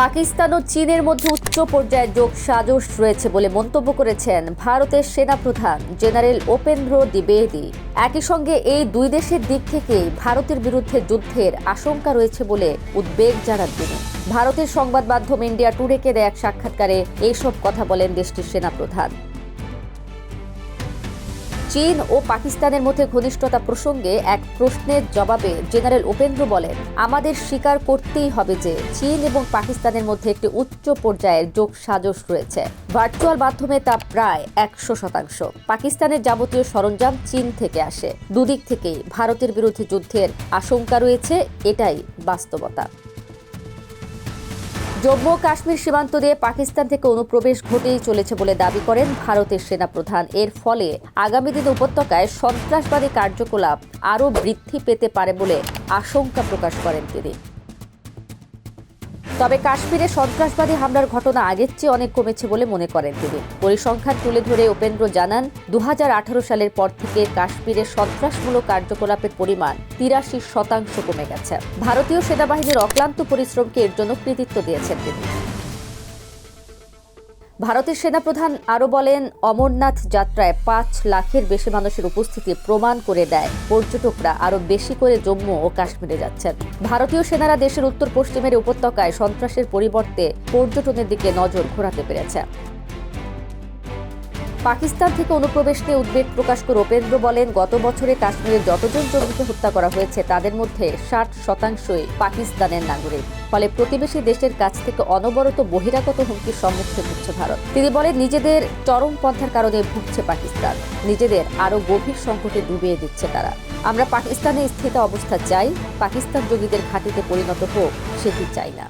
পাকিস্তান ও চীনের মধ্যে উচ্চ পর্যায়ের যোগসাজশ রয়েছে বলে মন্তব্য করেছেন ভারতের সেনাপ্রধান জেনারেল উপেন্দ্র দ্বিবেদী। একই সঙ্গে এই দুই দেশের দিক থেকেই ভারতের বিরুদ্ধে যুদ্ধের আশঙ্কা রয়েছে বলে উদ্বেগ জানান তিনি। ভারতের সংবাদ মাধ্যম ইন্ডিয়া টুডেকে দেয়া এক সাক্ষাৎকারে এইসব কথা বলেন দেশটির সেনাপ্রধান। চীন ও পাকিস্তানের মধ্যে ঘনিষ্ঠতা প্রসঙ্গে এক প্রশ্নের জবাবে জেনারেল উপেন্দ্র বলেন, আমাদের স্বীকার করতেই হবে যে চীন এবং পাকিস্তানের মধ্যে একটি উচ্চ পর্যায়ের যোগসাজশ রয়েছে। ভার্চুয়াল মাধ্যমে তা প্রায় 100%। পাকিস্তানের যাবতীয় সরঞ্জাম চীন থেকে আসে। দুদিক থেকেই ভারতের বিরুদ্ধে যুদ্ধের আশঙ্কা রয়েছে, এটাই বাস্তবতা। জম্মু ও কাশ্মীর সীমান্ত দিয়ে পাকিস্তান থেকে অনুপ্রবেশ ঘটেই চলেছে বলে দাবি করেন ভারতের সেনাপ্রধান। এর ফলে আগামী দিনে উপত্যকায় সন্ত্রাসবাদী কার্যকলাপ আরও বৃদ্ধি পেতে পারে বলে আশঙ্কা প্রকাশ করেন তিনি। তবে কাশ্মীরে সন্ত্রাসবাদী হামলার ঘটনা আগের চেয়ে অনেক কমেছে বলে মনে করেন তিনি। পরিসংখ্যান তুলে ধরে উপেন্দ্র জানান, 2018 সালের পর থেকে কাশ্মীরে সন্ত্রাসমূলক কার্যকলাপের পরিমাণ 83% কমে গেছে। ভারতীয় সেনাবাহিনীর অক্লান্ত পরিশ্রমকে এর জন্য কৃতিত্ব দিয়েছেন তিনি। ভারতের সেনাপ্রধান আরও বলেন, অমরনাথ যাত্রায় 5 লাখের বেশি মানুষের উপস্থিতি প্রমাণ করে দেয় পর্যটকরা আরও বেশি করে জম্মু ও কাশ্মীরে যাচ্ছেন। ভারতীয় সেনারা দেশের উত্তর পশ্চিমের উপত্যকায় সন্ত্রাসের পরিবর্তে পর্যটনের দিকে নজর ঘোরাতে পেরেছে। পাকিস্তান থেকে অনুপ্রবেশ নিয়ে উদ্বেগ প্রকাশ করে উপেন্দ্র বলেন, গত বছরে কাশ্মীরে যতজন জঙ্গিকে হত্যা করা হয়েছে তাদের মধ্যে 60%ই পাকিস্তানের নাগরিক। ফলে প্রতিবেশী দেশের কাছ থেকে অনবরত বহিরাগত হুমকির সম্মুখীন হচ্ছে ভারত। তিনি বলেন, নিজেদের চরমপন্থার কারণে ভুগছে পাকিস্তান, নিজেদের আরও গভীর সংকটে ডুবিয়ে দিচ্ছে তারা। আমরা পাকিস্তানে স্থির অবস্থা চাই, পাকিস্তান জঙ্গিদের ঘাঁটিতে পরিণত হোক সেটি চাই না।